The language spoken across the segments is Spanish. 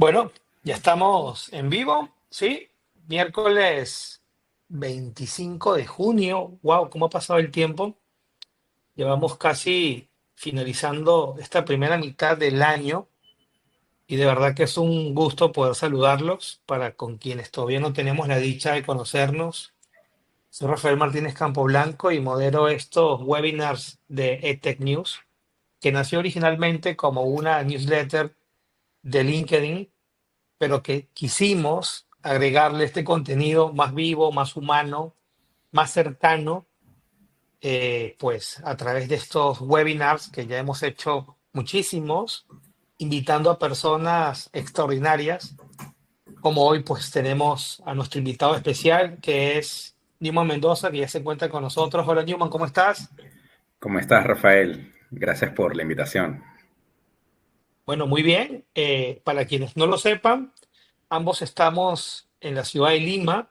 Bueno, ya estamos en vivo, ¿sí? Miércoles 25 de junio. Wow, ¿cómo ha pasado el tiempo? Llevamos casi finalizando esta primera mitad del año y de verdad que es un gusto poder saludarlos para con quienes todavía no tenemos la dicha de conocernos. Soy Rafael Martínez Campoblanco y modero estos webinars de EdTech News, que nació originalmente como una newsletter de LinkedIn, pero que quisimos agregarle este contenido más vivo, más humano, más cercano, pues a través de estos webinars que ya hemos hecho muchísimos, invitando a personas extraordinarias, como hoy pues tenemos a nuestro invitado especial, que es Newman Mendoza, que ya se encuentra con nosotros. Hola Newman, ¿cómo estás? ¿Cómo estás, Rafael? Gracias por la invitación. Bueno, muy bien. Para quienes no lo sepan, ambos estamos en la ciudad de Lima.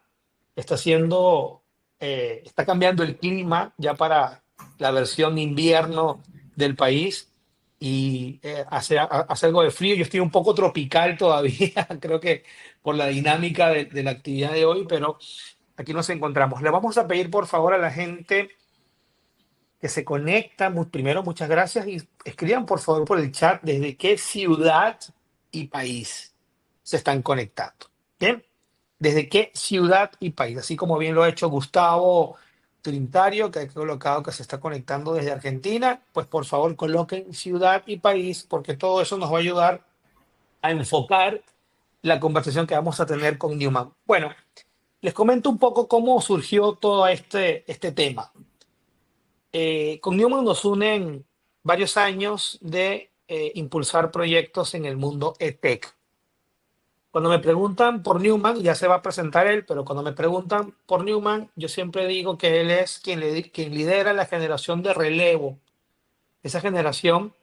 Está haciendo, está cambiando el clima ya para la versión de invierno del país y hace algo de frío. Yo estoy un poco tropical todavía, creo que por la dinámica de la actividad de hoy, pero aquí nos encontramos. Le vamos a pedir por favor a la gente que se conecta. Primero, muchas gracias y escriban por favor por el chat desde qué ciudad y país se están conectando. ¿Bien? ¿Desde qué ciudad y país? Así como bien lo ha hecho Gustavo Trinitario, que ha colocado que se está conectando desde Argentina, pues por favor coloquen ciudad y país, porque todo eso nos va a ayudar a enfocar la conversación que vamos a tener con Newman. Bueno, les comento un poco cómo surgió todo este tema. Con Newman nos unen varios años de impulsar proyectos en el mundo EdTech. Cuando me preguntan por Newman, ya se va a presentar él, pero cuando me preguntan por Newman, yo siempre digo que él es quien lidera la generación de relevo, esa generación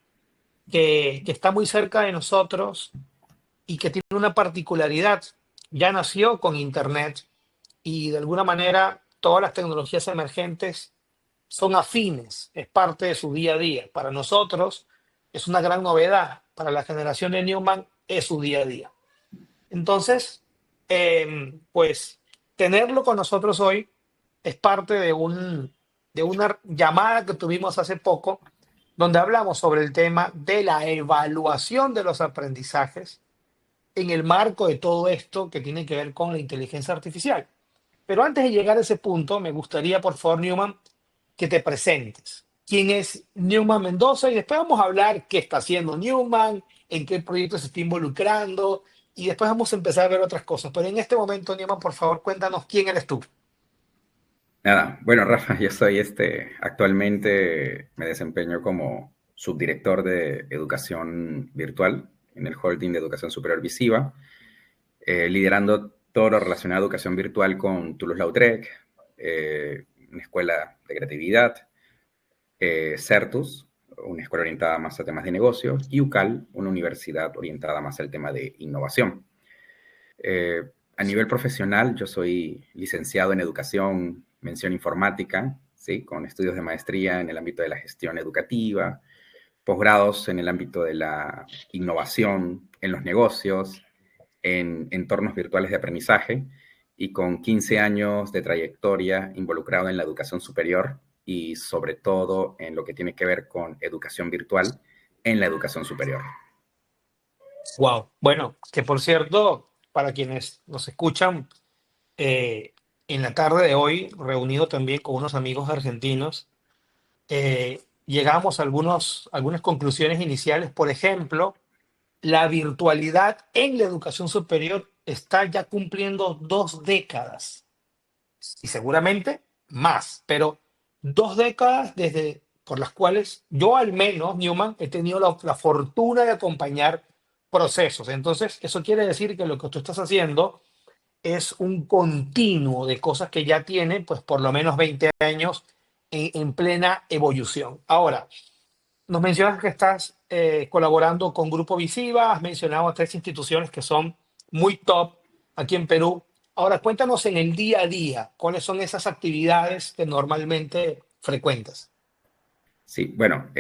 que está muy cerca de nosotros y que tiene una particularidad. Ya nació con Internet y de alguna manera todas las tecnologías emergentes son afines, es parte de su día a día. Para nosotros es una gran novedad, para la generación de Newman es su día a día. Entonces, pues tenerlo con nosotros hoy es parte de una llamada que tuvimos hace poco, donde hablamos sobre el tema de la evaluación de los aprendizajes en el marco de todo esto que tiene que ver con la inteligencia artificial. Pero antes de llegar a ese punto, me gustaría, por favor, Newman, que te presentes. ¿Quién es Newman Mendoza? Y después vamos a hablar qué está haciendo Newman, en qué proyecto se está involucrando, y después vamos a empezar a ver otras cosas. Pero en este momento, Newman, por favor, cuéntanos quién eres tú. Nada, bueno, Rafa, yo soy actualmente me desempeño como subdirector de educación virtual en el Holding de Educación Superior Visiva, liderando todo lo relacionado a educación virtual con Toulouse-Lautrec, una escuela de creatividad, Certus, una escuela orientada más a temas de negocios, y UCAL, una universidad orientada más al tema de innovación. A nivel profesional, yo soy licenciado en educación, mención informática, ¿sí? Con estudios de maestría en el ámbito de la gestión educativa, posgrados en el ámbito de la innovación en los negocios, en entornos virtuales de aprendizaje y con 15 años de trayectoria involucrado en la educación superior y sobre todo en lo que tiene que ver con educación virtual en la educación superior. Wow. Bueno, que por cierto, para quienes nos escuchan, eh, en la tarde de hoy, reunido también con unos amigos argentinos, llegamos a algunas conclusiones iniciales. Por ejemplo, la virtualidad en la educación superior está ya cumpliendo 2 décadas y seguramente más, pero 2 décadas desde por las cuales yo al menos, Newman, he tenido la fortuna de acompañar procesos. Entonces, eso quiere decir que lo que tú estás haciendo es un continuo de cosas que ya tiene, pues por lo menos 20 años en plena evolución. Ahora, nos mencionas que estás colaborando con Grupo Visiva, has mencionado a 3 instituciones que son muy top aquí en Perú. Ahora, cuéntanos en el día a día, ¿cuáles son esas actividades que normalmente frecuentas? Sí, bueno,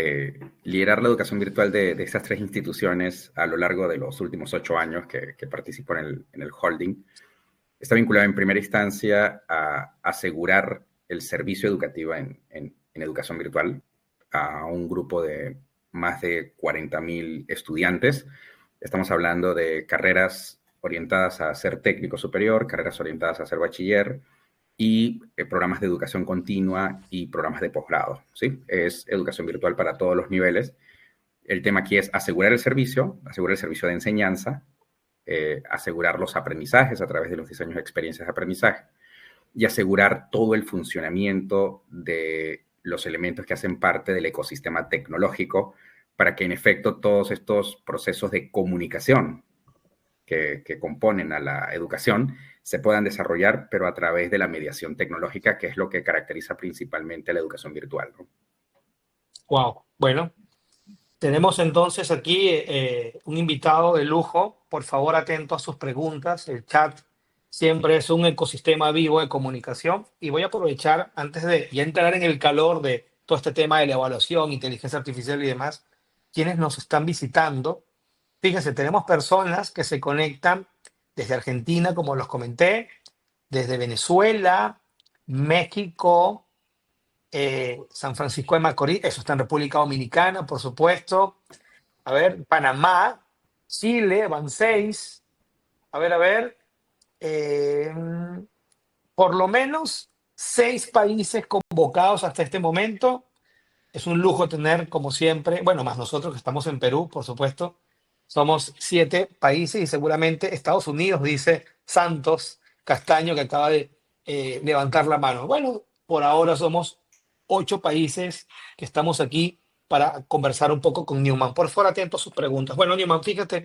liderar la educación virtual de estas tres instituciones a lo largo de los últimos 8 años que participo en el holding está vinculado en primera instancia a asegurar el servicio educativo en educación virtual a un grupo de más de 40.000 estudiantes. Estamos hablando de carreras orientadas a ser técnico superior, carreras orientadas a ser bachiller y programas de educación continua y programas de posgrado, ¿sí? Es educación virtual para todos los niveles. El tema aquí es asegurar el servicio de enseñanza, asegurar los aprendizajes a través de los diseños de experiencias de aprendizaje y asegurar todo el funcionamiento de los elementos que hacen parte del ecosistema tecnológico para que en efecto todos estos procesos de comunicación que componen a la educación se puedan desarrollar, pero a través de la mediación tecnológica, que es lo que caracteriza principalmente a la educación virtual, ¿no? Wow. Bueno, tenemos entonces aquí un invitado de lujo. Por favor, atento a sus preguntas. El chat siempre es un ecosistema vivo de comunicación. Y voy a aprovechar, antes de ya entrar en el calor de todo este tema de la evaluación, inteligencia artificial y demás, quienes nos están visitando. Fíjense, tenemos personas que se conectan desde Argentina, como los comenté, desde Venezuela, México, San Francisco de Macorís, eso está en República Dominicana, por supuesto. A ver, Panamá, Chile, van seis. A ver, eh, por lo menos seis países convocados hasta este momento. Es un lujo tener, como siempre, bueno, más nosotros que estamos en Perú, por supuesto, somos siete países y seguramente Estados Unidos, dice Santos Castaño, que acaba de levantar la mano. Bueno, por ahora somos ocho países que estamos aquí para conversar un poco con Newman. Por favor, atento a sus preguntas. Bueno, Newman, fíjate,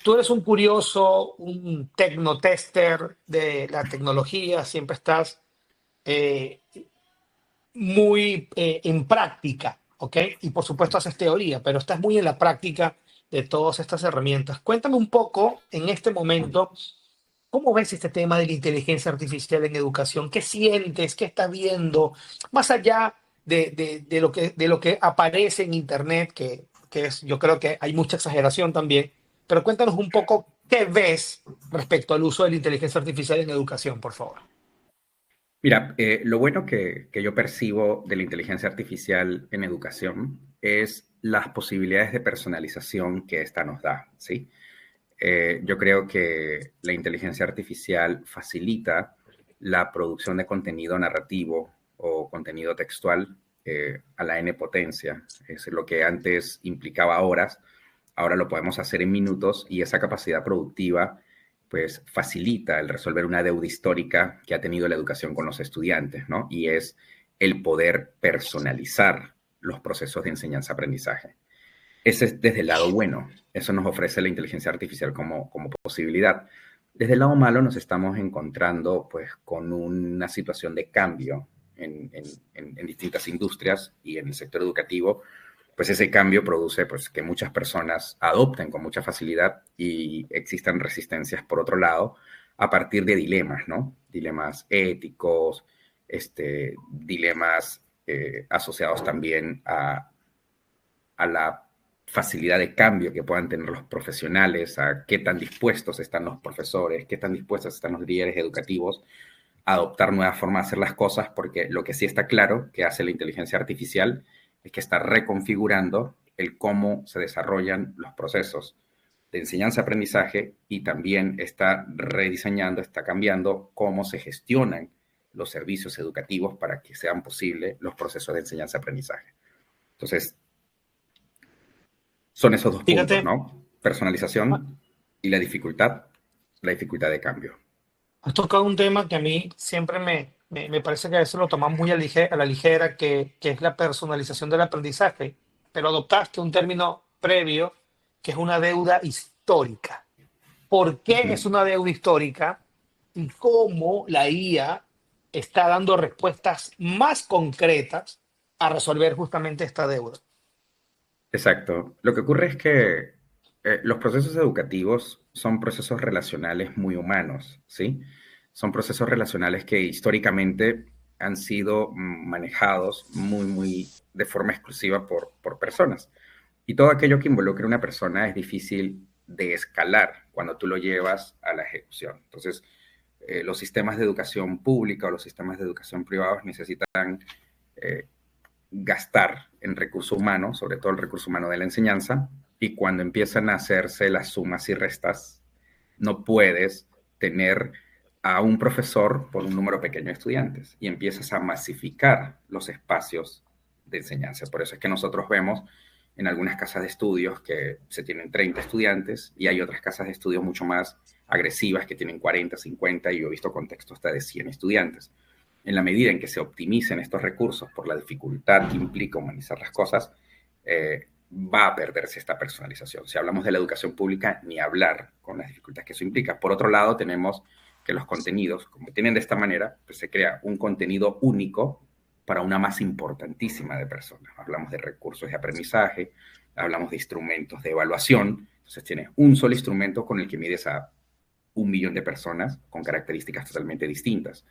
tú eres un curioso, un tecnotester de la tecnología, siempre estás eh, muy en práctica, ¿ok? Y por supuesto haces teoría, pero estás muy en la práctica de todas estas herramientas. Cuéntame un poco en este momento, ¿cómo ves este tema de la inteligencia artificial en educación? ¿Qué sientes? ¿Qué estás viendo? Más allá de lo que aparece en Internet, que es, yo creo que hay mucha exageración también, pero cuéntanos un poco qué ves respecto al uso de la inteligencia artificial en educación, por favor. Mira, lo bueno que yo percibo de la inteligencia artificial en educación es las posibilidades de personalización que esta nos da, ¿sí? Yo creo que la inteligencia artificial facilita la producción de contenido narrativo o contenido textual a la n potencia. Es lo que antes implicaba horas, ahora lo podemos hacer en minutos y esa capacidad productiva pues facilita el resolver una deuda histórica que ha tenido la educación con los estudiantes, ¿no? Y es el poder personalizar los procesos de enseñanza-aprendizaje. Ese es desde el lado bueno. Eso nos ofrece la inteligencia artificial como posibilidad. Desde el lado malo nos estamos encontrando pues con una situación de cambio en distintas industrias y en el sector educativo, pues ese cambio produce pues que muchas personas adopten con mucha facilidad y existan resistencias por otro lado a partir de dilemas, ¿no? Dilemas éticos, dilemas asociados también a la facilidad de cambio que puedan tener los profesionales, a qué tan dispuestos están los profesores, qué tan dispuestos están los líderes educativos a adoptar nuevas formas de hacer las cosas, porque lo que sí está claro que hace la inteligencia artificial es que está reconfigurando el cómo se desarrollan los procesos de enseñanza-aprendizaje y también está rediseñando, está cambiando cómo se gestionan los servicios educativos para que sean posibles los procesos de enseñanza-aprendizaje. Entonces, son esos dos puntos, Fíjate, ¿no? Personalización y la dificultad de cambio. has tocado un tema que a mí siempre me parece que a veces lo toman muy a la ligera, que es la personalización del aprendizaje, pero adoptaste un término previo que es una deuda histórica. ¿Por Uh qué -huh. es una deuda histórica y cómo la IA está dando respuestas más concretas a resolver justamente esta deuda? Exacto. Lo que ocurre es que los procesos educativos son procesos relacionales muy humanos, ¿sí? Son procesos relacionales que históricamente han sido manejados muy de forma exclusiva por personas. Y todo aquello que involucre a una persona es difícil de escalar cuando tú lo llevas a la ejecución. Entonces, los sistemas de educación pública o los sistemas de educación privados necesitan eh, gastar en recurso humano, sobre todo el recurso humano de la enseñanza, y cuando empiezan a hacerse las sumas y restas, no puedes tener a un profesor por un número pequeño de estudiantes y empiezas a masificar los espacios de enseñanza. Por eso es que nosotros vemos en algunas casas de estudios que se tienen 30 estudiantes y hay otras casas de estudios mucho más agresivas que tienen 40, 50 y yo he visto contextos hasta de 100 estudiantes. En la medida en que se optimicen estos recursos por la dificultad que implica humanizar las cosas, va a perderse esta personalización. Si hablamos de la educación pública, ni hablar con las dificultades que eso implica. Por otro lado, tenemos que los contenidos, como tienen de esta manera, pues se crea un contenido único para una masa importantísima de personas. Hablamos de recursos de aprendizaje, hablamos de instrumentos de evaluación. Entonces tienes un solo instrumento con el que mides a 1 millón de personas con características totalmente distintas.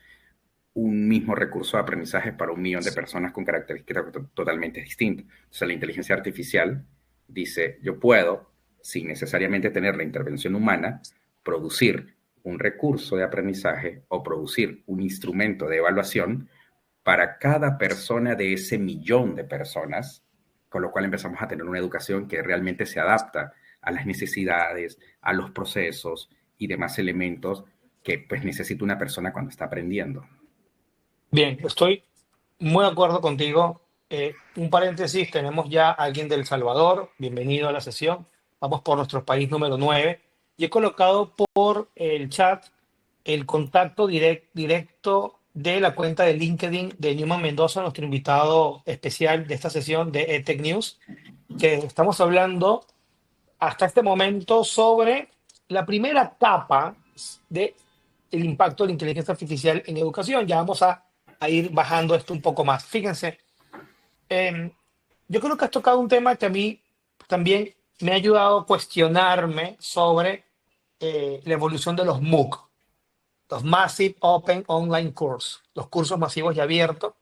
Un mismo recurso de aprendizaje para 1 millón de personas con características totalmente distintas. Entonces la inteligencia artificial dice, yo puedo, sin necesariamente tener la intervención humana, producir un recurso de aprendizaje o producir un instrumento de evaluación para cada persona de ese 1 millón de personas, con lo cual empezamos a tener una educación que realmente se adapta a las necesidades, a los procesos y demás elementos que pues necesita una persona cuando está aprendiendo. Bien, estoy muy de acuerdo contigo. Un paréntesis, tenemos ya a alguien del Salvador. Bienvenido a la sesión. Vamos por nuestro país número 9. Y he colocado por el chat el contacto directo de la cuenta de LinkedIn de Newman Mendoza, nuestro invitado especial de esta sesión de EdTech News, que estamos hablando hasta este momento sobre la primera capa del impacto de la inteligencia artificial en educación. Ya vamos a ir bajando esto un poco más. Fíjense, eh, yo creo que has tocado un tema que a mí también me ha ayudado a cuestionarme sobre la evolución de los MOOC, los Massive Open Online Course, los cursos masivos y abiertos,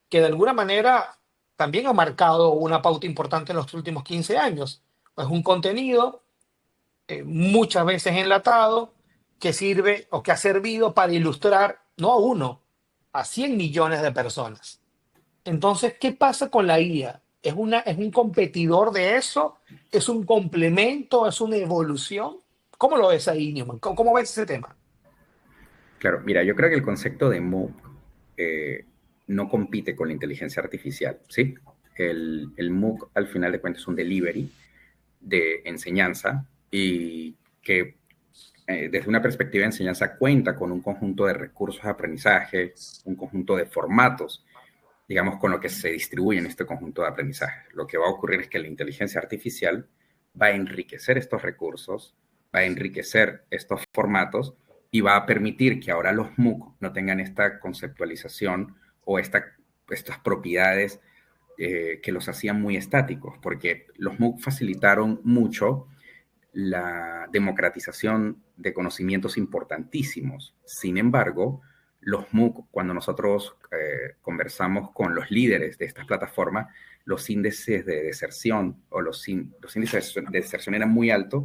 que de alguna manera también han marcado una pauta importante en los últimos 15 años. Es un contenido muchas veces enlatado que sirve o que ha servido para ilustrar no a uno, a 100 millones de personas. Entonces, ¿qué pasa con la IA? ¿Es un competidor de eso? ¿Es un complemento? ¿Es una evolución? ¿Cómo lo ves ahí, Newman? ¿Cómo ves ese tema? Claro, mira, yo creo que el concepto de MOOC no compite con la inteligencia artificial, ¿sí? El MOOC al final de cuentas es un delivery de enseñanza y que desde una perspectiva de enseñanza cuenta con un conjunto de recursos de aprendizaje, un conjunto de formatos, digamos, con lo que se distribuye en este conjunto de aprendizaje. Lo que va a ocurrir es que la inteligencia artificial va a enriquecer estos recursos, va a enriquecer estos formatos y va a permitir que ahora los MOOC no tengan esta conceptualización o estas propiedades que los hacían muy estáticos, porque los MOOC facilitaron mucho la democratización de conocimientos importantísimos. Sin embargo, los MOOC, cuando nosotros conversamos con los líderes de estas plataformas, los índices de deserción o los índices de deserción eran muy altos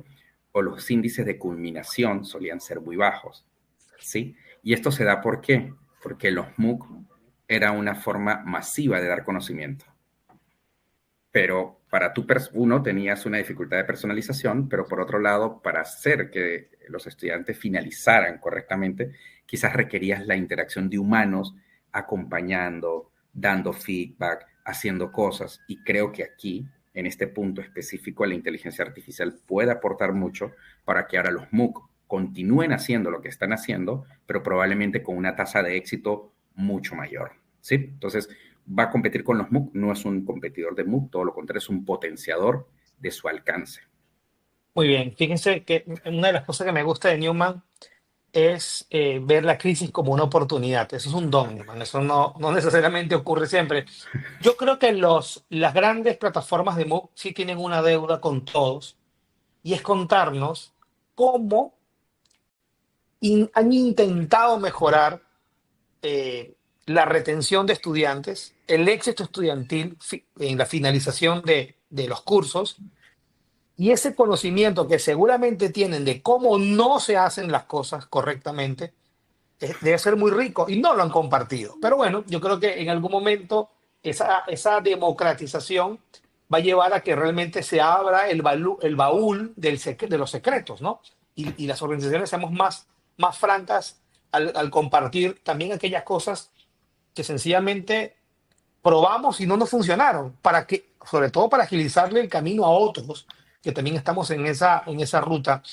o los índices de culminación solían ser muy bajos, ¿sí? Y esto se da ¿por qué? Porque los MOOC era una forma masiva de dar conocimiento. Pero para uno tenías una dificultad de personalización, pero por otro lado, para hacer que los estudiantes finalizaran correctamente, quizás requerías la interacción de humanos acompañando, dando feedback, haciendo cosas. Y creo que aquí, en este punto específico, la inteligencia artificial puede aportar mucho para que ahora los MOOC continúen haciendo lo que están haciendo, pero probablemente con una tasa de éxito mucho mayor, ¿sí? Entonces, va a competir con los MOOC, no es un competidor de MOOC, todo lo contrario, es un potenciador de su alcance. Muy bien, fíjense que una de las cosas que me gusta de Newman es ver la crisis como una oportunidad. Eso es un don, Newman. Eso no necesariamente ocurre siempre. Yo creo que las grandes plataformas de MOOC sí tienen una deuda con todos y es contarnos cómo han intentado mejorar la retención de estudiantes, el éxito estudiantil en la finalización de los cursos y ese conocimiento que seguramente tienen de cómo no se hacen las cosas correctamente, debe ser muy rico y no lo han compartido. Pero bueno, yo creo que en algún momento esa democratización va a llevar a que realmente se abra el baúl de los secretos, ¿no? Y las organizaciones seamos más francas al compartir también aquellas cosas que sencillamente probamos y no nos funcionaron, para que, sobre todo para agilizarle el camino a otros que también estamos en esa ruta.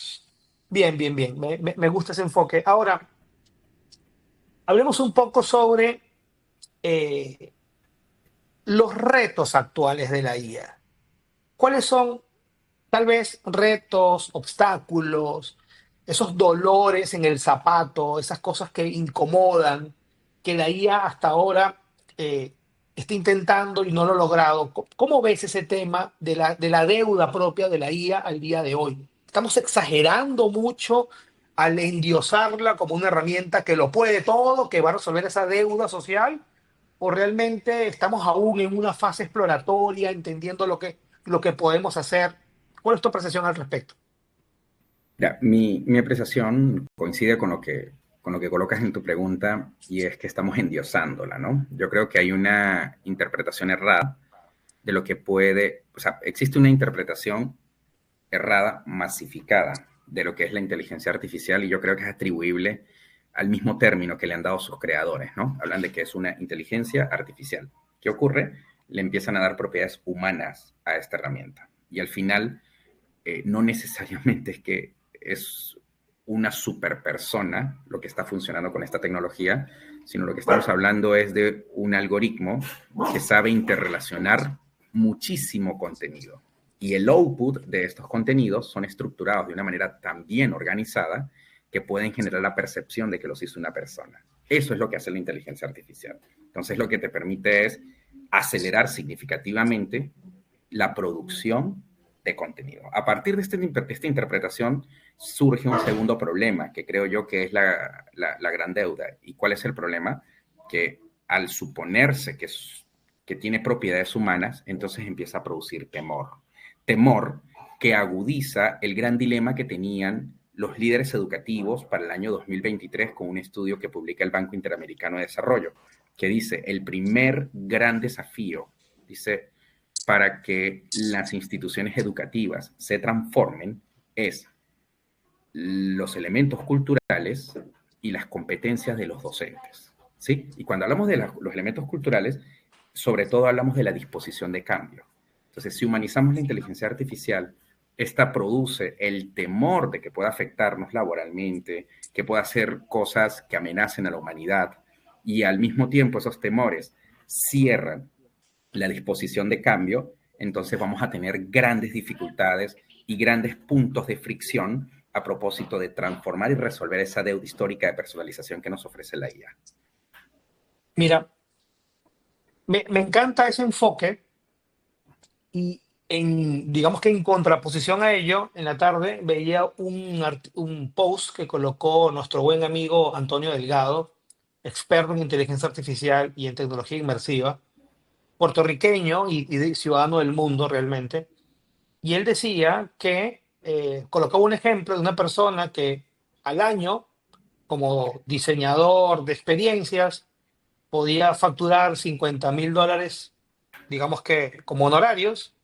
Bien, bien, bien. Me gusta ese enfoque. Ahora, hablemos un poco sobre eh, los retos actuales de la IA. ¿Cuáles son tal vez retos, obstáculos, esos dolores en el zapato, esas cosas que incomodan, que la IA hasta ahora eh, está intentando y no lo ha logrado? ¿Cómo ves ese tema de la deuda propia de la IA al día de hoy? ¿Estamos exagerando mucho al endiosarla como una herramienta que lo puede todo, que va a resolver esa deuda social? ¿O realmente estamos aún en una fase exploratoria, entendiendo lo que podemos hacer? ¿Cuál es tu apreciación al respecto? Ya, mi apreciación coincide con lo que colocas en tu pregunta y es que estamos endiosándola, ¿no? Yo creo que hay una interpretación errada de lo que puede, o sea, existe una interpretación errada, masificada de lo que es la inteligencia artificial y yo creo que es atribuible al mismo término que le han dado sus creadores, ¿no? Hablan de que es una inteligencia artificial. ¿Qué ocurre? Le empiezan a dar propiedades humanas a esta herramienta y al final no necesariamente es que es una superpersona lo que está funcionando con esta tecnología, sino lo que estamos hablando es de un algoritmo que sabe interrelacionar muchísimo contenido. Y el output de estos contenidos son estructurados de una manera tan bien organizada que pueden generar la percepción de que los hizo una persona. Eso es lo que hace la inteligencia artificial. Entonces, lo que te permite es acelerar significativamente la producción de contenido. A partir de esta interpretación surge un segundo problema, que creo yo que es la gran deuda. ¿Y cuál es el problema? Que al suponerse que tiene propiedades humanas, entonces empieza a producir temor. Temor que agudiza el gran dilema que tenían los líderes educativos para el año 2023 con un estudio que publica el Banco Interamericano de Desarrollo, que dice, el primer gran desafío, dice, para que las instituciones educativas se transformen es los elementos culturales y las competencias de los docentes, ¿sí? Y cuando hablamos de los elementos culturales, sobre todo hablamos de la disposición de cambio. Entonces, si humanizamos la inteligencia artificial, esta produce el temor de que pueda afectarnos laboralmente, que pueda hacer cosas que amenacen a la humanidad, y al mismo tiempo esos temores cierran la disposición de cambio, entonces vamos a tener grandes dificultades y grandes puntos de fricción a propósito de transformar y resolver esa deuda histórica de personalización que nos ofrece la IA. Mira, me encanta ese enfoque y digamos que en contraposición a ello, en la tarde veía un post que colocó nuestro buen amigo Antonio Delgado, experto en inteligencia artificial y en tecnología inmersiva, puertorriqueño y ciudadano del mundo realmente. Y él decía que colocaba un ejemplo de una persona que al año, como diseñador de experiencias, podía facturar $50,000, digamos que como honorarios,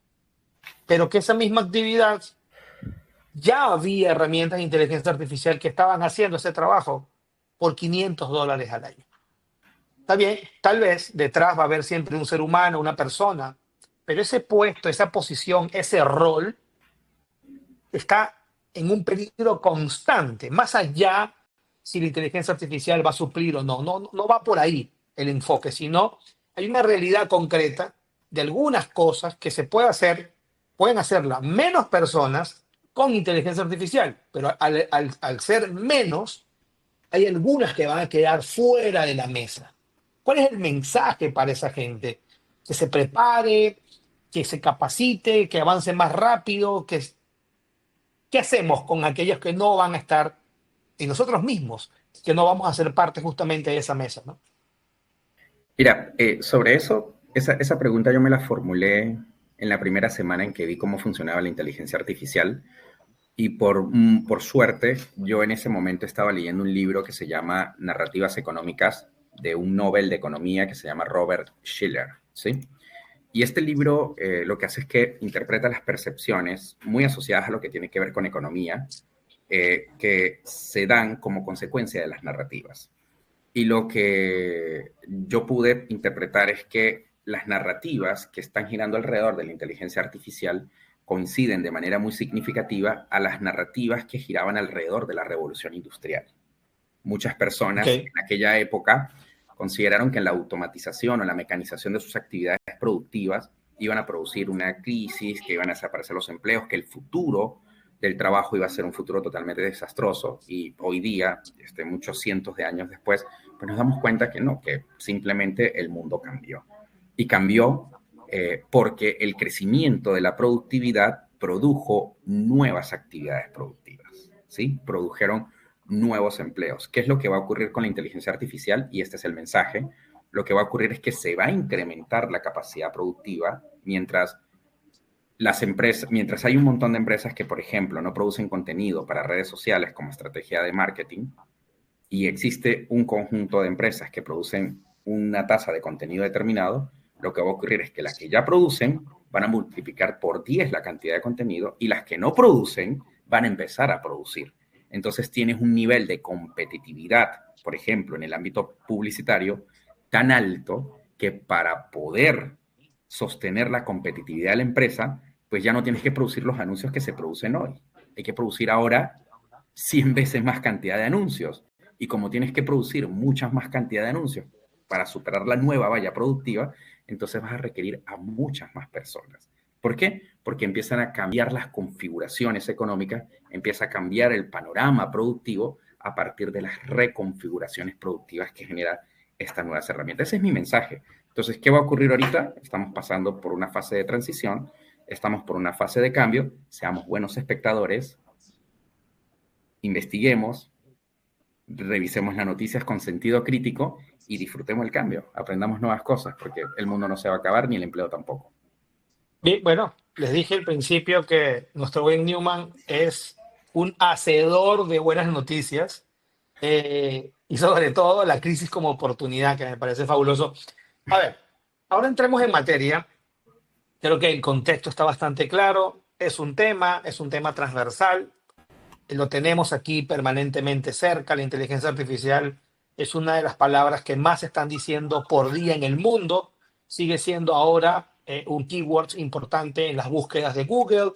pero que esa misma actividad ya había herramientas de inteligencia artificial que estaban haciendo ese trabajo por $500 al año. Está bien, tal vez detrás va a haber siempre un ser humano, una persona, pero ese puesto, esa posición, ese rol está en un peligro constante, más allá si la inteligencia artificial va a suplir o no. No va por ahí el enfoque, sino hay una realidad concreta de algunas cosas que se puede hacer, pueden hacerla menos personas con inteligencia artificial, pero al ser menos, hay algunas que van a quedar fuera de la mesa. ¿Cuál es el mensaje para esa gente? Que se prepare, que se capacite, que avance más rápido, ¿qué hacemos con aquellos que no van a estar y nosotros mismos, que no vamos a ser parte justamente de esa mesa, ¿no? Mira, sobre eso, esa pregunta yo me la formulé en la primera semana en que vi cómo funcionaba la inteligencia artificial. Y por suerte, yo en ese momento estaba leyendo un libro que se llama Narrativas Económicas, de un Nobel de Economía que se llama Robert Schiller, ¿sí? Y este libro lo que hace es que interpreta las percepciones muy asociadas a lo que tiene que ver con economía, que se dan como consecuencia de las narrativas. Y lo que yo pude interpretar es que las narrativas que están girando alrededor de la inteligencia artificial coinciden de manera muy significativa a las narrativas que giraban alrededor de la revolución industrial. Muchas Ok, personas en aquella época consideraron que la automatización o la mecanización de sus actividades productivas iban a producir una crisis, que iban a desaparecer los empleos, que el futuro del trabajo iba a ser un futuro totalmente desastroso. Y hoy día, muchos cientos de años después, pues nos damos cuenta que no, que simplemente el mundo cambió. Y cambió porque el crecimiento de la productividad produjo nuevas actividades productivas, ¿sí? Produjeron nuevos empleos. ¿Qué es lo que va a ocurrir con la inteligencia artificial? Y este es el mensaje. Lo que va a ocurrir es que se va a incrementar la capacidad productiva mientras hay un montón de empresas que, por ejemplo, no producen contenido para redes sociales como estrategia de marketing, y existe un conjunto de empresas que producen una tasa de contenido determinado, lo que va a ocurrir es que las que ya producen van a multiplicar por 10 la cantidad de contenido y las que no producen van a empezar a producir. Entonces tienes un nivel de competitividad, por ejemplo, en el ámbito publicitario, tan alto que para poder sostener la competitividad de la empresa, pues ya no tienes que producir los anuncios que se producen hoy. Hay que producir ahora 100 veces más cantidad de anuncios. Y como tienes que producir muchas más cantidad de anuncios para superar la nueva valla productiva, entonces vas a requerir a muchas más personas. ¿Por qué? Porque empiezan a cambiar las configuraciones económicas, empieza a cambiar el panorama productivo a partir de las reconfiguraciones productivas que genera estas nuevas herramientas. Ese es mi mensaje. Entonces, ¿qué va a ocurrir ahorita? Estamos pasando por una fase de transición, estamos por una fase de cambio, seamos buenos espectadores, investiguemos, revisemos las noticias con sentido crítico y disfrutemos el cambio, aprendamos nuevas cosas, porque el mundo no se va a acabar ni el empleo tampoco. bien, bueno, les dije al principio que nuestro buen Newman es un hacedor de buenas noticias, y sobre todo la crisis como oportunidad, que me parece fabuloso. A ver, ahora entremos en materia. Creo que el contexto está bastante claro. Es un tema transversal. Lo tenemos aquí permanentemente cerca. La inteligencia artificial es una de las palabras que más se están diciendo por día en el mundo. Sigue siendo ahora un keyword importante en las búsquedas de Google.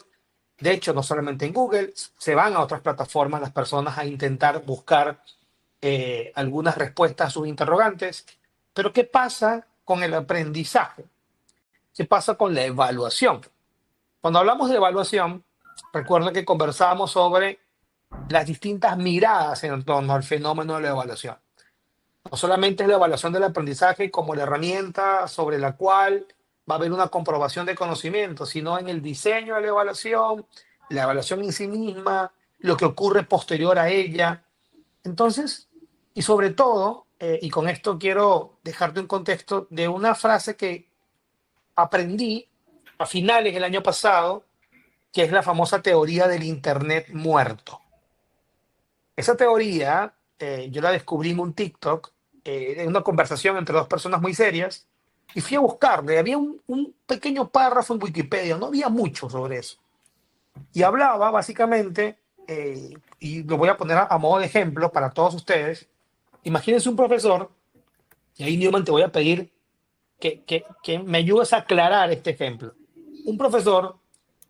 De hecho, no solamente en Google, se van a otras plataformas las personas a intentar buscar algunas respuestas a sus interrogantes. Pero ¿qué pasa con el aprendizaje? ¿Qué pasa con la evaluación? Cuando hablamos de evaluación, recuerda que conversábamos sobre las distintas miradas en torno al fenómeno de la evaluación. No solamente es la evaluación del aprendizaje como la herramienta sobre la cual va a haber una comprobación de conocimiento, sino en el diseño de la evaluación en sí misma, lo que ocurre posterior a ella. Entonces, y sobre todo, y con esto quiero dejarte un contexto de una frase que aprendí a finales del año pasado, que es la famosa teoría del Internet muerto. Esa teoría yo la descubrí en un TikTok, en una conversación entre dos personas muy serias, y fui a buscarle. Había un pequeño párrafo en Wikipedia, no había mucho sobre eso. Y hablaba básicamente, y lo voy a poner a modo de ejemplo para todos ustedes. Imagínense un profesor, y ahí Newman te voy a pedir que me ayudes a aclarar este ejemplo. Un profesor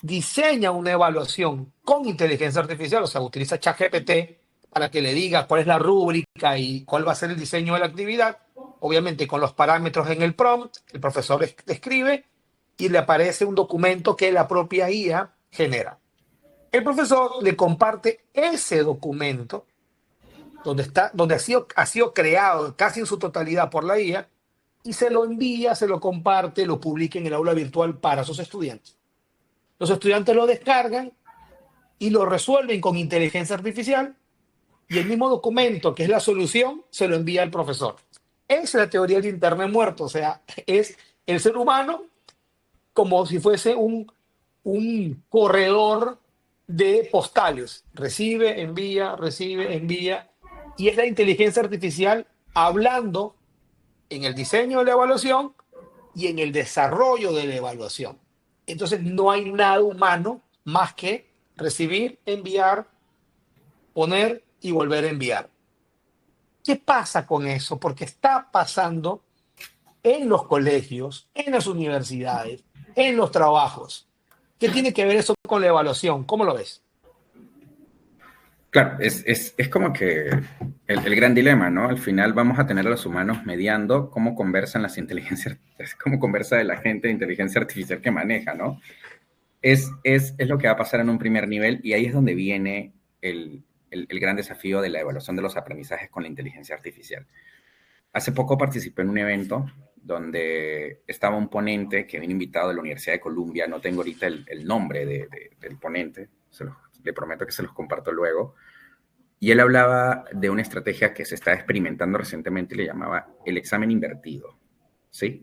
diseña una evaluación con inteligencia artificial, o sea, utiliza ChatGPT para que le diga cuál es la rúbrica y cuál va a ser el diseño de la actividad. Obviamente con los parámetros en el prompt, el profesor escribe y le aparece un documento que la propia IA genera. El profesor le comparte ese documento donde ha sido creado casi en su totalidad por la IA, y se lo envía, se lo comparte, lo publica en el aula virtual para sus estudiantes. Los estudiantes lo descargan y lo resuelven con inteligencia artificial, y el mismo documento, que es la solución, se lo envía al profesor. es la teoría del Internet muerto, o sea, es el ser humano como si fuese un corredor de postales. Recibe, envía, y es la inteligencia artificial hablando en el diseño de la evaluación y en el desarrollo de la evaluación. Entonces no hay nada humano más que recibir, enviar, poner y volver a enviar. ¿Qué pasa con eso? Porque está pasando en los colegios, en las universidades, en los trabajos. ¿Qué tiene que ver eso con la evaluación? ¿Cómo lo ves? Claro, es como que el gran dilema, ¿no? Al final vamos a tener a los humanos mediando cómo conversan las inteligencias, cómo conversa la gente de inteligencia artificial que maneja, ¿no? Es lo que va a pasar en un primer nivel y ahí es donde viene el gran desafío de la evaluación de los aprendizajes con la inteligencia artificial. Hace poco participé en un evento donde estaba un ponente que vino invitado de la Universidad de Columbia, no tengo ahorita el nombre del ponente, le prometo que se los comparto luego, y él hablaba de una estrategia que se está experimentando recientemente y le llamaba el examen invertido, ¿sí?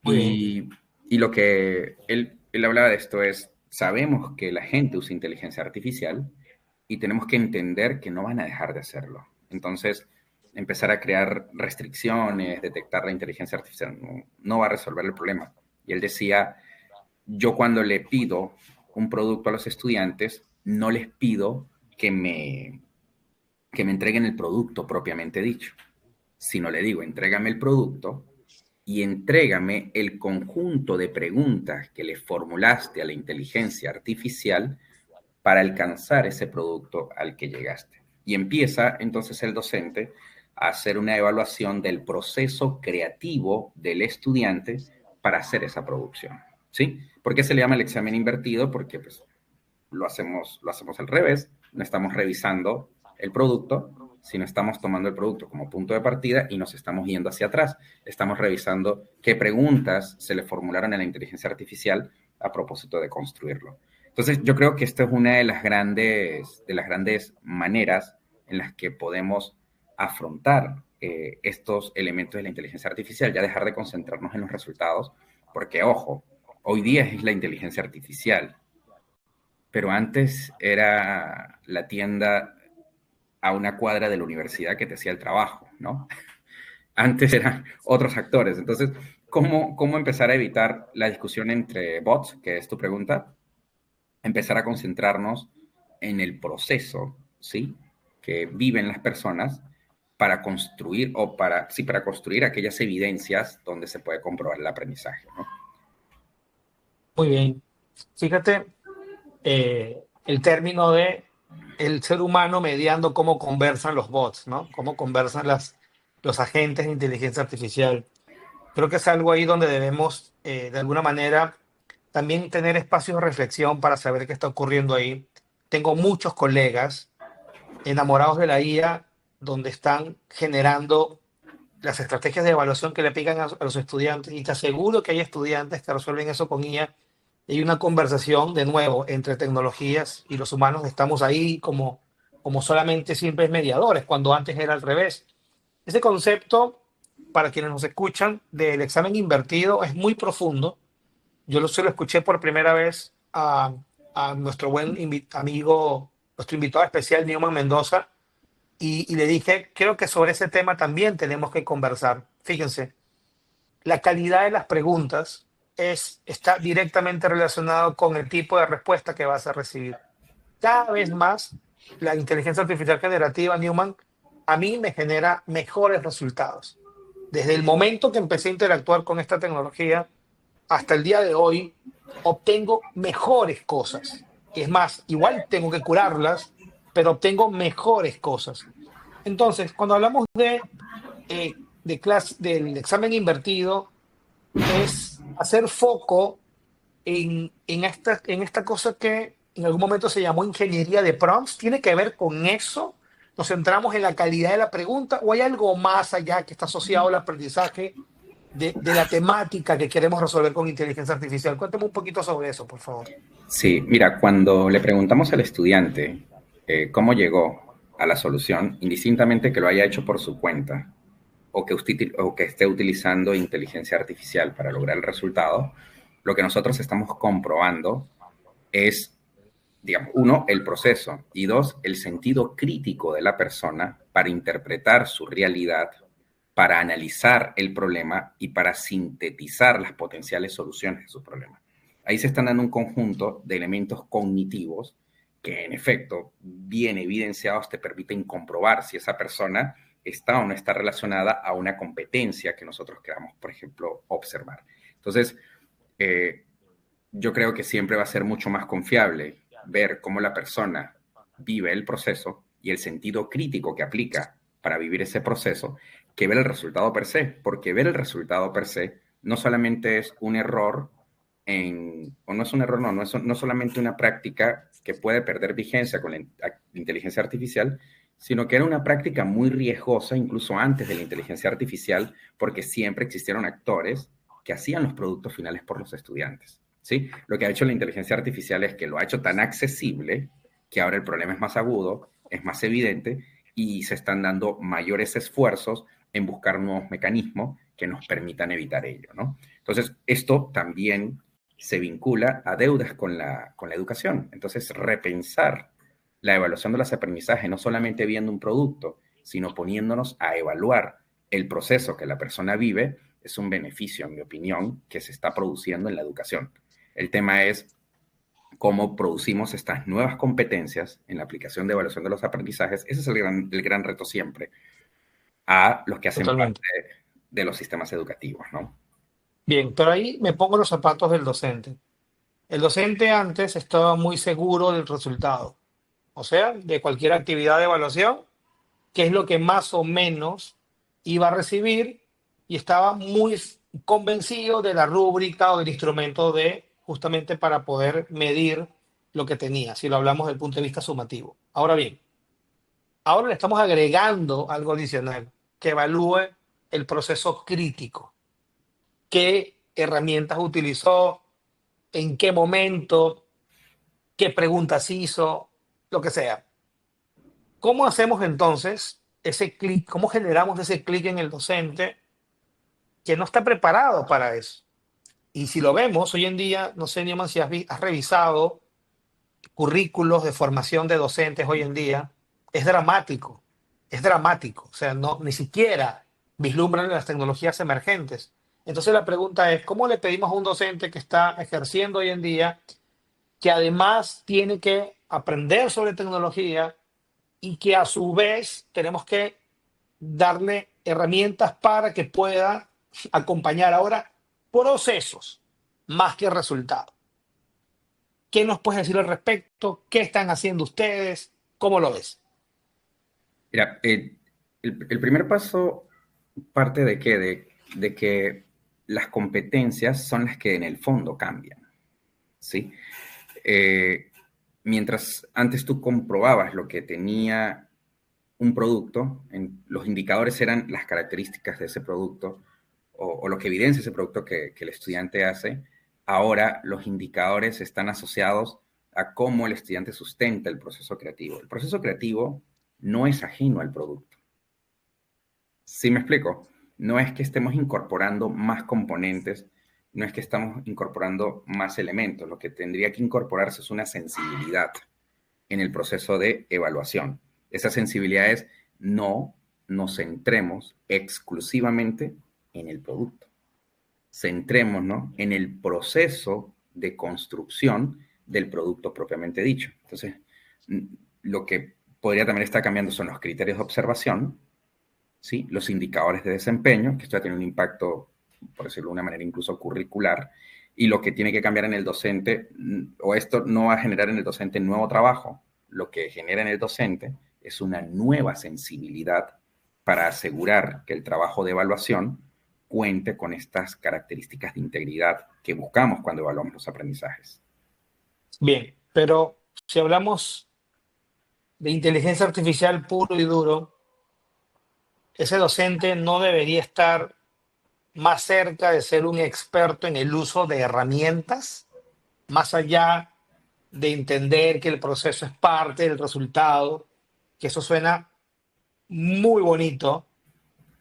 Muy bien. Y lo que él hablaba de esto es, sabemos que la gente usa inteligencia artificial y tenemos que entender que no van a dejar de hacerlo. Entonces, empezar a crear restricciones, detectar la inteligencia artificial, no va a resolver el problema. Y él decía, yo cuando le pido un producto a los estudiantes, no les pido que me entreguen el producto propiamente dicho, sino le digo, entrégame el producto y entrégame el conjunto de preguntas que le formulaste a la inteligencia artificial para alcanzar ese producto al que llegaste. Y empieza entonces el docente a hacer una evaluación del proceso creativo del estudiante para hacer esa producción. ¿Sí? ¿Por qué se le llama el examen invertido? Porque pues, lo hacemos al revés, no estamos revisando el producto, sino estamos tomando el producto como punto de partida y nos estamos yendo hacia atrás. Estamos revisando qué preguntas se le formularon a la inteligencia artificial a propósito de construirlo. Entonces, yo creo que esta es una de las grandes maneras en las que podemos afrontar estos elementos de la inteligencia artificial, ya dejar de concentrarnos en los resultados, porque, ojo, hoy día es la inteligencia artificial, pero antes era la tienda a una cuadra de la universidad que te hacía el trabajo, ¿no? Antes eran otros actores. Entonces, ¿cómo empezar a evitar la discusión entre bots, que es tu pregunta? Empezar a concentrarnos en el proceso, ¿sí? Que viven las personas para construir para construir aquellas evidencias donde se puede comprobar el aprendizaje, ¿no? Muy bien. Fíjate, el término de el ser humano mediando cómo conversan los bots, ¿no? Cómo conversan los agentes de inteligencia artificial. Creo que es algo ahí donde debemos, de alguna manera, también tener espacios de reflexión para saber qué está ocurriendo ahí. Tengo muchos colegas enamorados de la IA, donde están generando las estrategias de evaluación que le aplican a los estudiantes, y te aseguro que hay estudiantes que resuelven eso con IA. Y hay una conversación, de nuevo, entre tecnologías y los humanos. Estamos ahí como solamente simples mediadores, cuando antes era al revés. Ese concepto, para quienes nos escuchan, del examen invertido es muy profundo. Se lo escuché por primera vez a nuestro buen amigo, nuestro invitado especial, Newman Mendoza, y le dije, creo que sobre ese tema también tenemos que conversar. Fíjense, la calidad de las preguntas está directamente relacionado con el tipo de respuesta que vas a recibir. Cada vez más, la inteligencia artificial generativa, Newman, a mí me genera mejores resultados. Desde el momento que empecé a interactuar con esta tecnología hasta el día de hoy, obtengo mejores cosas. Es más, igual tengo que curarlas, pero obtengo mejores cosas. Entonces, cuando hablamos del examen invertido, es hacer foco en esta cosa que en algún momento se llamó ingeniería de prompts. ¿Tiene que ver con eso? ¿Nos centramos en la calidad de la pregunta o hay algo más allá que está asociado al aprendizaje de la temática que queremos resolver con inteligencia artificial? Cuéntame un poquito sobre eso, por favor. Sí, mira, cuando le preguntamos al estudiante cómo llegó a la solución, indistintamente que lo haya hecho por su cuenta o que esté utilizando inteligencia artificial para lograr el resultado, lo que nosotros estamos comprobando es, digamos, uno, el proceso y dos, el sentido crítico de la persona para interpretar su realidad, para analizar el problema y para sintetizar las potenciales soluciones de su problema. Ahí se están dando un conjunto de elementos cognitivos que en efecto, bien evidenciados, te permiten comprobar si esa persona está o no está relacionada a una competencia que nosotros queramos, por ejemplo, observar. Entonces, eh, yo creo que siempre va a ser mucho más confiable ver cómo la persona vive el proceso y el sentido crítico que aplica para vivir ese proceso que ver el resultado per se, porque ver el resultado per se no solamente es un error o no es un error, no solamente una práctica que puede perder vigencia con la inteligencia artificial, sino que era una práctica muy riesgosa incluso antes de la inteligencia artificial, porque siempre existieron actores que hacían los productos finales por los estudiantes. ¿Sí? Lo que ha hecho la inteligencia artificial es que lo ha hecho tan accesible que ahora el problema es más agudo, es más evidente y se están dando mayores esfuerzos en buscar nuevos mecanismos que nos permitan evitar ello, ¿no? Entonces, esto también se vincula a deudas con la educación. Entonces, repensar la evaluación de los aprendizajes, no solamente viendo un producto, sino poniéndonos a evaluar el proceso que la persona vive, es un beneficio, en mi opinión, que se está produciendo en la educación. El tema es cómo producimos estas nuevas competencias en la aplicación de evaluación de los aprendizajes. Ese es el gran reto siempre a los que hacen parte Totalmente. de los sistemas educativos, ¿no? Bien, pero ahí me pongo los zapatos del docente. El docente antes estaba muy seguro del resultado, o sea, de cualquier actividad de evaluación, qué es lo que más o menos iba a recibir y estaba muy convencido de la rúbrica o del instrumento de justamente para poder medir lo que tenía, si lo hablamos desde el punto de vista sumativo. Ahora bien, ahora le estamos agregando algo adicional que evalúe el proceso crítico, qué herramientas utilizó, en qué momento, qué preguntas hizo, lo que sea. ¿Cómo hacemos entonces ese clic? ¿Cómo generamos ese clic en el docente que no está preparado para eso? Y si lo vemos hoy en día, no sé, Newman, si has revisado currículos de formación de docentes hoy en día, es dramático, es dramático. O sea, no, ni siquiera vislumbran las tecnologías emergentes. Entonces la pregunta es, ¿cómo le pedimos a un docente que está ejerciendo hoy en día, que además tiene que aprender sobre tecnología y que a su vez tenemos que darle herramientas para que pueda acompañar ahora procesos más que resultados? ¿Qué nos puedes decir al respecto? ¿Qué están haciendo ustedes? ¿Cómo lo ves? Mira, el primer paso parte de qué? De que las competencias son las que en el fondo cambian, ¿sí? Eh, Mientras antes tú comprobabas lo que tenía un producto, los indicadores eran las características de ese producto o lo que evidencia ese producto que el estudiante hace, ahora los indicadores están asociados a cómo el estudiante sustenta el proceso creativo. El proceso creativo no es ajeno al producto. ¿Sí me explico? No es que estemos incorporando más componentes, no es que estamos incorporando más elementos. Lo que tendría que incorporarse es una sensibilidad en el proceso de evaluación. Esa sensibilidad es no nos centremos exclusivamente en el producto. Centrémonos en el proceso de construcción del producto propiamente dicho. Entonces, lo que podría también estar cambiando son los criterios de observación, ¿sí? Los indicadores de desempeño, que esto ya tiene un impacto, por decirlo de una manera, incluso curricular, y lo que tiene que cambiar en el docente, o esto no va a generar en el docente nuevo trabajo, lo que genera en el docente es una nueva sensibilidad para asegurar que el trabajo de evaluación cuente con estas características de integridad que buscamos cuando evaluamos los aprendizajes. Bien, pero si hablamos de inteligencia artificial puro y duro, ese docente no debería estar más cerca de ser un experto en el uso de herramientas, más allá de entender que el proceso es parte del resultado, que eso suena muy bonito,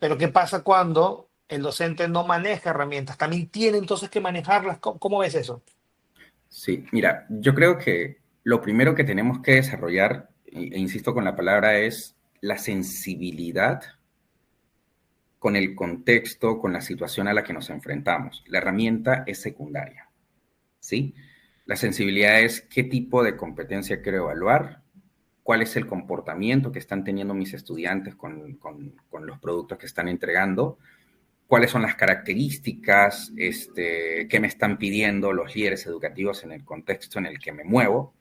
Pero ¿qué pasa cuando el docente no maneja herramientas? También tiene entonces que manejarlas. ¿Cómo ves eso? Sí, mira, yo creo que lo primero que tenemos que desarrollar, e insisto con la palabra, es la sensibilidad con el contexto, con la situación a la que nos enfrentamos. La herramienta es secundaria, ¿sí? La sensibilidad es qué tipo de competencia quiero evaluar, cuál es el comportamiento que están teniendo mis estudiantes con los productos que están entregando, cuáles son las características que me están pidiendo los líderes educativos en el contexto en el que me muevo,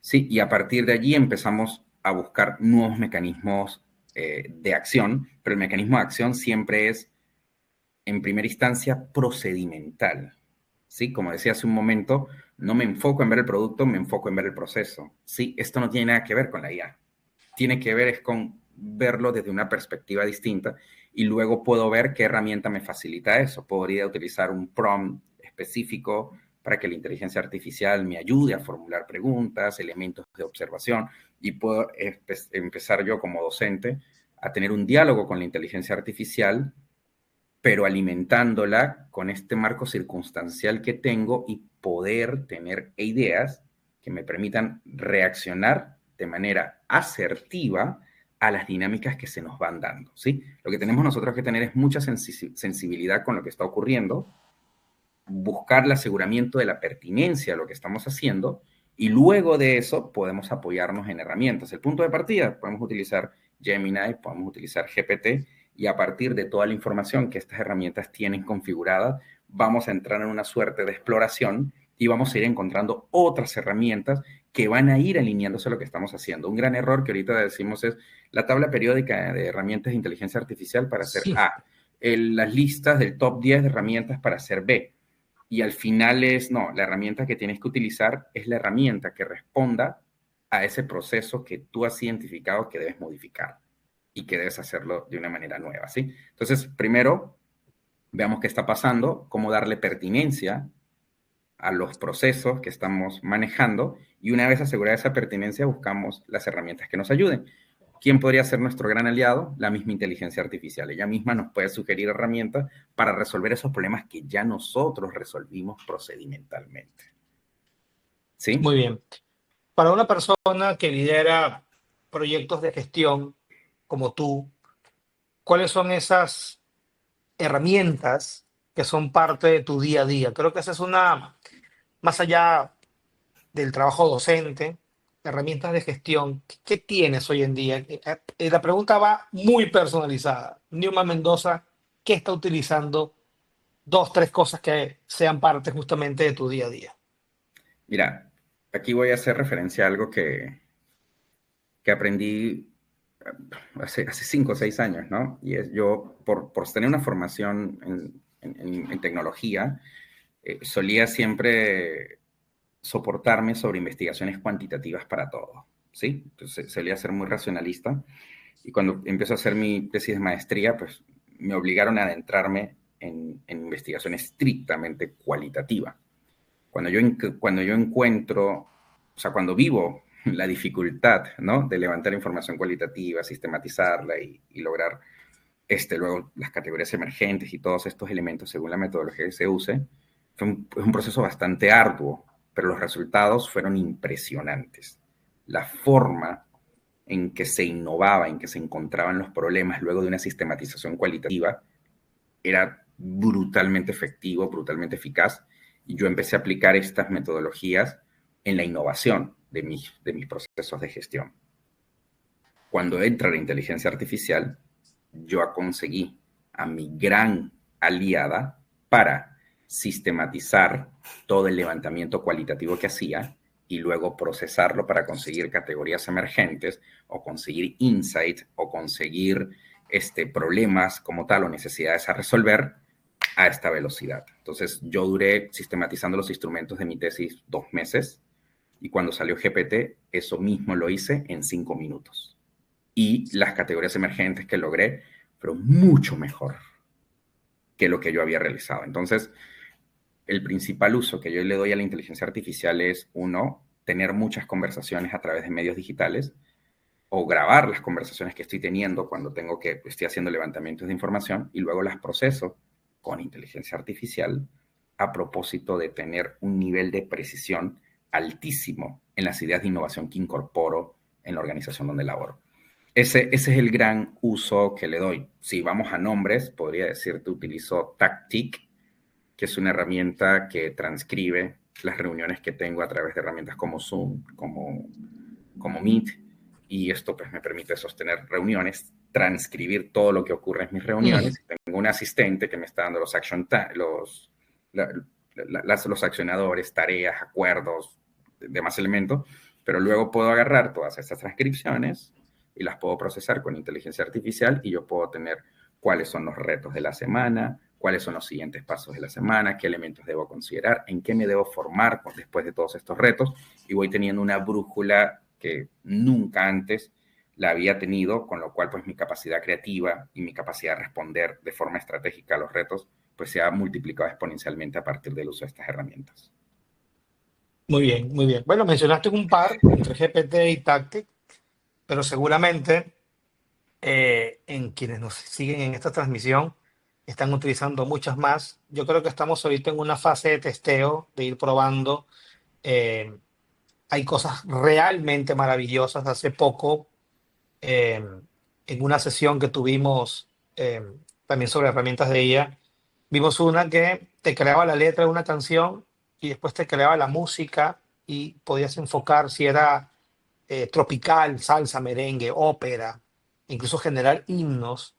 ¿sí? Y a partir de allí empezamos a buscar nuevos mecanismos de acción, pero el mecanismo de acción siempre es, en primera instancia, procedimental, ¿sí? Como decía hace un momento, no me enfoco en ver el producto, me enfoco en ver el proceso, ¿sí? Esto no tiene nada que ver con la IA, tiene que ver es con verlo desde una perspectiva distinta y luego puedo ver qué herramienta me facilita eso. Podría utilizar un prompt específico para que la inteligencia artificial me ayude a formular preguntas, elementos de observación y puedo empezar yo como docente a tener un diálogo con la inteligencia artificial, pero alimentándola con este marco circunstancial que tengo y poder tener ideas que me permitan reaccionar de manera asertiva a las dinámicas que se nos van dando, ¿sí? Lo que tenemos nosotros que tener es mucha sensibilidad con lo que está ocurriendo, buscar el aseguramiento de la pertinencia de lo que estamos haciendo y luego de eso podemos apoyarnos en herramientas. El punto de partida, podemos utilizar Gemini, podemos utilizar GPT y a partir de toda la información que estas herramientas tienen configurada, vamos a entrar en una suerte de exploración y vamos a ir encontrando otras herramientas que van a ir alineándose a lo que estamos haciendo. Un gran error que ahorita decimos es la tabla periódica de herramientas de inteligencia artificial para hacer Sí, A, las listas del top 10 de herramientas para hacer B, y al final es, no, la herramienta que tienes que utilizar es la herramienta que responda a ese proceso que tú has identificado que debes modificar y que debes hacerlo de una manera nueva, ¿sí? Entonces, primero, veamos qué está pasando, cómo darle pertinencia a los procesos que estamos manejando y una vez asegurada esa pertinencia, buscamos las herramientas que nos ayuden. ¿Quién podría ser nuestro gran aliado? La misma inteligencia artificial. Ella misma nos puede sugerir herramientas para resolver esos problemas que ya nosotros resolvimos procedimentalmente. muy ¿Sí? bien. Para una persona que lidera proyectos de gestión como tú, ¿cuáles son esas herramientas que son parte de tu día a día? Creo que esa es una, más allá del trabajo docente, herramientas de gestión, ¿qué tienes hoy en día? La pregunta va muy personalizada. Newman Mendoza, ¿qué está utilizando? Dos, tres cosas que sean parte justamente de tu día a día. Mira, aquí voy a hacer referencia a algo que aprendí hace 5 o 6 años, ¿no? Y es yo, por tener una formación en tecnología, solía siempre soportarme sobre investigaciones cuantitativas para todo, ¿sí? Entonces solía ser muy racionalista y cuando empecé a hacer mi tesis de maestría, pues me obligaron a adentrarme en investigación estrictamente cualitativa. Cuando yo encuentro, o sea, cuando vivo la dificultad, ¿no? De levantar información cualitativa, sistematizarla y lograr luego las categorías emergentes y todos estos elementos según la metodología que se use, es un proceso bastante arduo, pero los resultados fueron impresionantes. La forma en que se innovaba, en que se encontraban los problemas luego de una sistematización cualitativa, era brutalmente efectivo, brutalmente eficaz, y yo empecé a aplicar estas metodologías en la innovación de mis procesos de gestión. Cuando entra la inteligencia artificial, yo conseguí a mi gran aliada para sistematizar todo el levantamiento cualitativo que hacía y luego procesarlo para conseguir categorías emergentes o conseguir insights o conseguir problemas como tal o necesidades a resolver a esta velocidad. Entonces yo duré sistematizando los instrumentos de mi tesis 2 meses y cuando salió GPT, eso mismo lo hice en 5 minutos. Y las categorías emergentes que logré fueron mucho mejor que lo que yo había realizado. Entonces, el principal uso que yo le doy a la inteligencia artificial es, uno, tener muchas conversaciones a través de medios digitales, o grabar las conversaciones que estoy teniendo cuando estoy haciendo levantamientos de información y luego las proceso con inteligencia artificial a propósito de tener un nivel de precisión altísimo en las ideas de innovación que incorporo en la organización donde laboro. Ese es el gran uso que le doy. Si vamos a nombres, podría decirte, utilizo Tactic, que es una herramienta que transcribe las reuniones que tengo a través de herramientas como Zoom, como Meet, y esto pues me permite sostener reuniones, transcribir todo lo que ocurre en mis Mm. reuniones. Tengo un asistente que me está dando los accionadores, tareas, acuerdos, demás elementos, pero luego puedo agarrar todas estas transcripciones y las puedo procesar con inteligencia artificial y yo puedo tener cuáles son los retos de la semana, cuáles son los siguientes pasos de la semana, qué elementos debo considerar, en qué me debo formar después de todos estos retos, y voy teniendo una brújula que nunca antes la había tenido, con lo cual pues mi capacidad creativa y mi capacidad de responder de forma estratégica a los retos pues se ha multiplicado exponencialmente a partir del uso de estas herramientas. Muy bien, muy bien. Bueno, mencionaste un par entre GPT y Tactic, pero seguramente en quienes nos siguen en esta transmisión están utilizando muchas más. Yo creo que estamos ahorita en una fase de testeo, de ir probando. Eh, Hay cosas realmente maravillosas. Hace poco, eh, en una sesión que tuvimos también sobre herramientas de IA, vimos una que te creaba la letra de una canción y después te creaba la música y podías enfocar si era tropical, salsa, merengue, ópera, incluso generar himnos.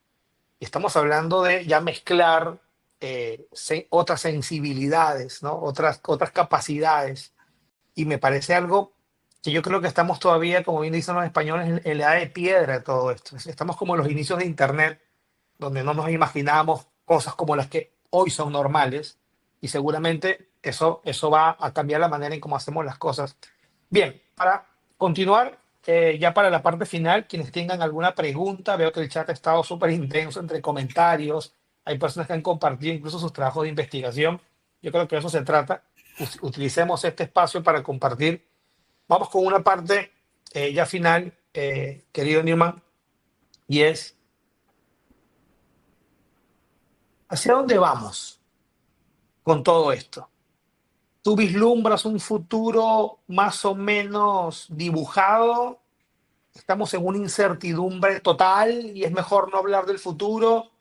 Y estamos hablando de ya mezclar otras sensibilidades, ¿no? Otras capacidades. Y me parece algo que yo creo que estamos todavía, como bien dicen los españoles, en la edad de piedra de todo esto. Estamos como en los inicios de Internet, donde no nos imaginamos cosas como las que hoy son normales. Y seguramente eso va a cambiar la manera en cómo hacemos las cosas. Bien, para continuar, ya para la parte final, quienes tengan alguna pregunta, veo que el chat ha estado súper intenso entre comentarios, hay personas que han compartido incluso sus trabajos de investigación. Yo creo que de eso se trata. Utilicemos este espacio para compartir. Vamos con una parte ya final, querido Newman, y es, ¿hacia dónde vamos con todo esto? ¿Tú vislumbras un futuro más o menos dibujado? Estamos en una incertidumbre total y es mejor no hablar del futuro.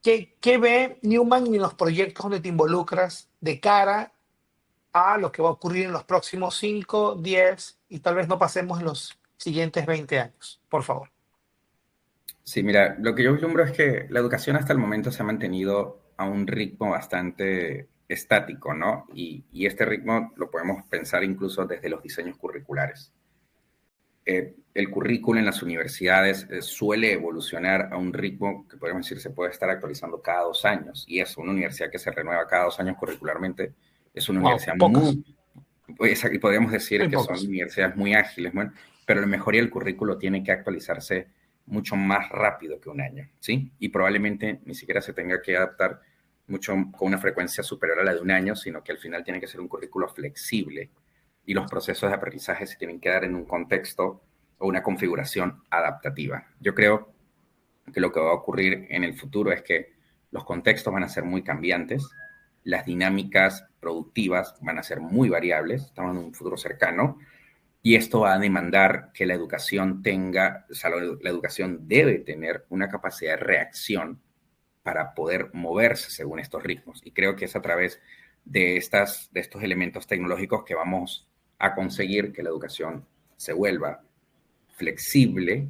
¿Qué ve Newman en los proyectos donde te involucras de cara a lo que va a ocurrir en los próximos 5, 10 y tal vez no pasemos en los siguientes 20 años? Por favor. Sí, mira, lo que yo vislumbro es que la educación hasta el momento se ha mantenido a un ritmo bastante estático, ¿no? Y este ritmo lo podemos pensar incluso desde los diseños curriculares. El currículo en las universidades suele evolucionar a un ritmo que podemos decir se puede estar actualizando cada 2 años. Y eso, una universidad que se renueva cada 2 años curricularmente, es una Wow, universidad pocas, y podríamos decir muy que son pocas. universidades muy ágiles, bueno, pero la mejoría del currículo tiene que actualizarse mucho más rápido que un año, ¿sí? Y probablemente ni siquiera se tenga que adaptar mucho con una frecuencia superior a la de un año, sino que al final tiene que ser un currículo flexible y los procesos de aprendizaje se tienen que dar en un contexto o una configuración adaptativa. Yo creo que lo que va a ocurrir en el futuro es que los contextos van a ser muy cambiantes, las dinámicas productivas van a ser muy variables, estamos en un futuro cercano, y esto va a demandar que la educación tenga, o sea, la educación debe tener una capacidad de reacción para poder moverse según estos ritmos. Y creo que es a través de estos elementos tecnológicos que vamos a conseguir que la educación se vuelva flexible,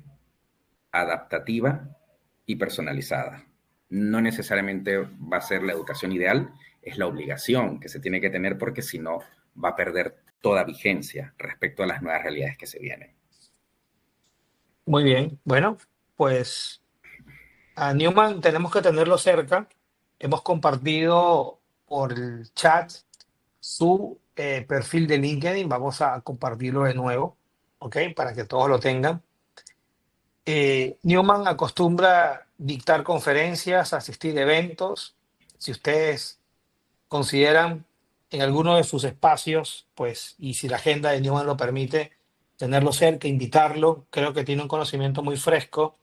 adaptativa y personalizada. No necesariamente va a ser la educación ideal, es la obligación que se tiene que tener porque si no va a perder toda vigencia respecto a las nuevas realidades que se vienen. Muy bien. Bueno, pues a Newman tenemos que tenerlo cerca. Hemos compartido por el chat su perfil de LinkedIn. Vamos a compartirlo de nuevo, ¿ok? Para que todos lo tengan. Newman acostumbra dictar conferencias, asistir a eventos. Si ustedes consideran en alguno de sus espacios, pues, y si la agenda de Newman lo permite, tenerlo cerca, invitarlo. Creo que tiene un conocimiento muy fresco.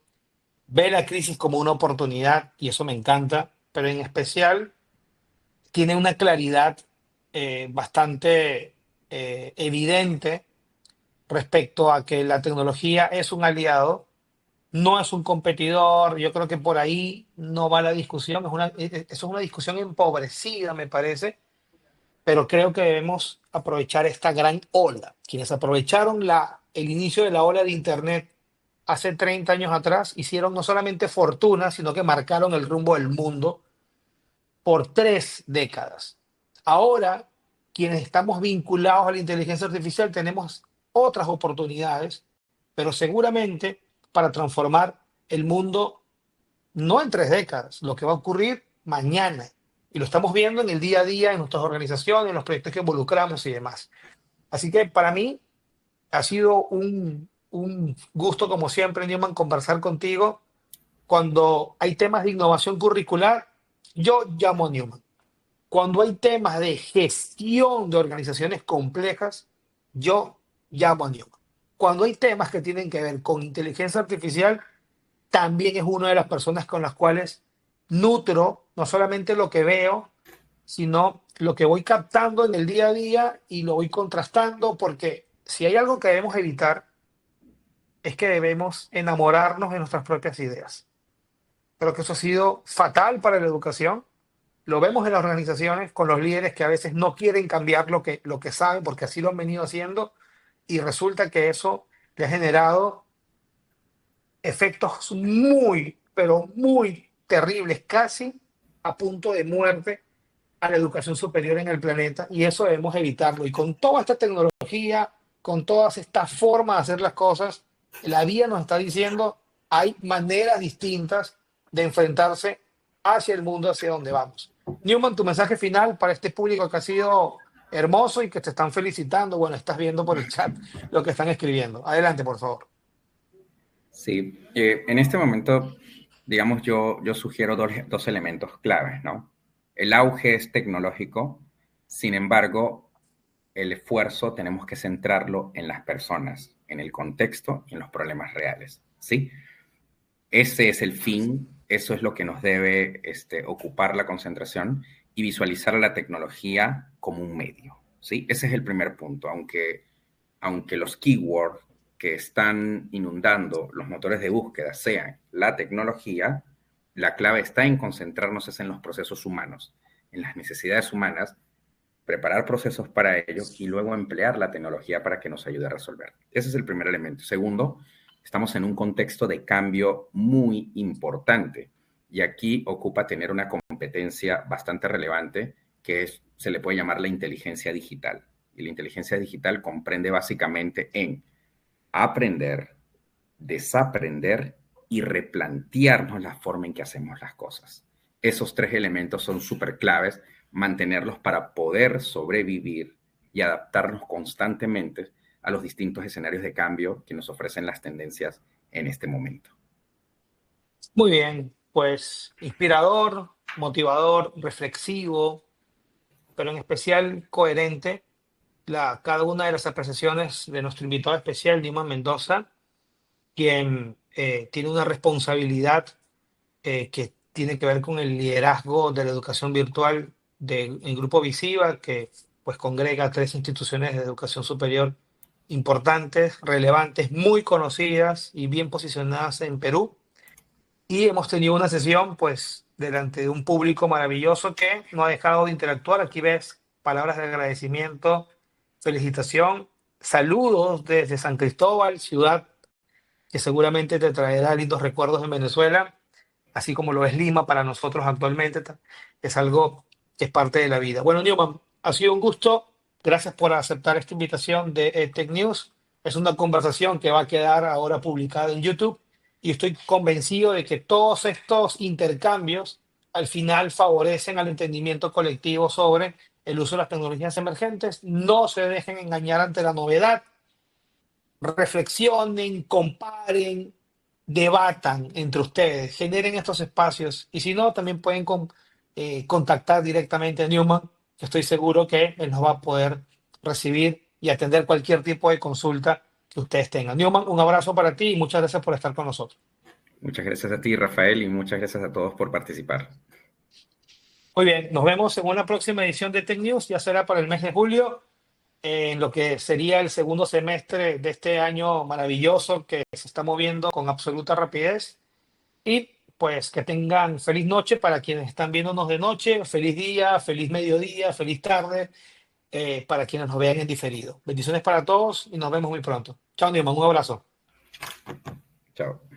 Ve la crisis como una oportunidad y eso me encanta, pero en especial tiene una claridad bastante evidente respecto a que la tecnología es un aliado, no es un competidor. Yo creo que por ahí no va la discusión. Eso es una discusión empobrecida, me parece, pero creo que debemos aprovechar esta gran ola. Quienes aprovecharon el inicio de la ola de Internet hace 30 años atrás hicieron no solamente fortuna, sino que marcaron el rumbo del mundo por 3 décadas. Ahora, quienes estamos vinculados a la inteligencia artificial tenemos otras oportunidades, pero seguramente para transformar el mundo no en 3 décadas, lo que va a ocurrir mañana. Y lo estamos viendo en el día a día, en nuestras organizaciones, en los proyectos que involucramos y demás. Así que para mí ha sido un gusto, como siempre, Newman, conversar contigo. Cuando hay temas de innovación curricular, yo llamo a Newman. Cuando hay temas de gestión de organizaciones complejas, yo llamo a Newman. Cuando hay temas que tienen que ver con inteligencia artificial, también es una de las personas con las cuales nutro no solamente lo que veo, sino lo que voy captando en el día a día y lo voy contrastando, porque si hay algo que debemos evitar es que debemos enamorarnos de nuestras propias ideas. Creo que eso ha sido fatal para la educación. Lo vemos en las organizaciones con los líderes que a veces no quieren cambiar lo que saben porque así lo han venido haciendo y resulta que eso le ha generado efectos muy, pero muy terribles, casi a punto de muerte a la educación superior en el planeta y eso debemos evitarlo. Y con toda esta tecnología, con todas estas formas de hacer las cosas, la vida nos está diciendo hay maneras distintas de enfrentarse hacia el mundo, hacia donde vamos. Newman, tu mensaje final para este público que ha sido hermoso y que te están felicitando. Bueno, estás viendo por el chat lo que están escribiendo. Adelante, por favor. Sí, en este momento, digamos, yo sugiero dos elementos claves, ¿no? El auge es tecnológico, sin embargo, el esfuerzo tenemos que centrarlo en las personas, en el contexto y en los problemas reales, ¿sí? Ese es el fin, eso es lo que nos debe ocupar la concentración y visualizar a la tecnología como un medio, ¿sí? Ese es el primer punto, aunque los keywords que están inundando los motores de búsqueda sean la tecnología, la clave está en concentrarnos en los procesos humanos, en las necesidades humanas, preparar procesos para ello y luego emplear la tecnología para que nos ayude a resolver. Ese es el primer elemento. Segundo, estamos en un contexto de cambio muy importante y aquí ocupa tener una competencia bastante relevante que se le puede llamar la inteligencia digital. Y la inteligencia digital comprende básicamente en aprender, desaprender y replantearnos la forma en que hacemos las cosas. Esos 3 elementos son súper claves, mantenerlos para poder sobrevivir y adaptarnos constantemente a los distintos escenarios de cambio que nos ofrecen las tendencias en este momento. Muy bien, pues inspirador, motivador, reflexivo, pero en especial coherente cada una de las apreciaciones de nuestro invitado especial, Dima Mendoza, quien tiene una responsabilidad que tiene que ver con el liderazgo de la educación virtual en Grupo Visiva, que pues congrega 3 instituciones de educación superior importantes, relevantes, muy conocidas y bien posicionadas en Perú. Y hemos tenido una sesión pues delante de un público maravilloso que no ha dejado de interactuar. Aquí ves palabras de agradecimiento, felicitación, saludos desde San Cristóbal, ciudad que seguramente te traerá lindos recuerdos en Venezuela, así como lo es Lima para nosotros actualmente. Es algo que es parte de la vida. Bueno, Newman, ha sido un gusto. Gracias por aceptar esta invitación de Tech News. Es una conversación que va a quedar ahora publicada en YouTube y estoy convencido de que todos estos intercambios al final favorecen al entendimiento colectivo sobre el uso de las tecnologías emergentes. No se dejen engañar ante la novedad, reflexionen, comparen, debatan entre ustedes, generen estos espacios y si no, también pueden contactar directamente a Newman, que estoy seguro que él nos va a poder recibir y atender cualquier tipo de consulta que ustedes tengan. Newman, un abrazo para ti y muchas gracias por estar con nosotros. Muchas gracias a ti, Rafael, y muchas gracias a todos por participar. Muy bien, nos vemos en una próxima edición de Tech News, ya será para el mes de julio, en lo que sería el segundo semestre de este año maravilloso que se está moviendo con absoluta rapidez. Y pues que tengan feliz noche para quienes están viéndonos de noche, feliz día, feliz mediodía, feliz tarde, para quienes nos vean en diferido. Bendiciones para todos y nos vemos muy pronto. Chao, Newman, un abrazo. Chao.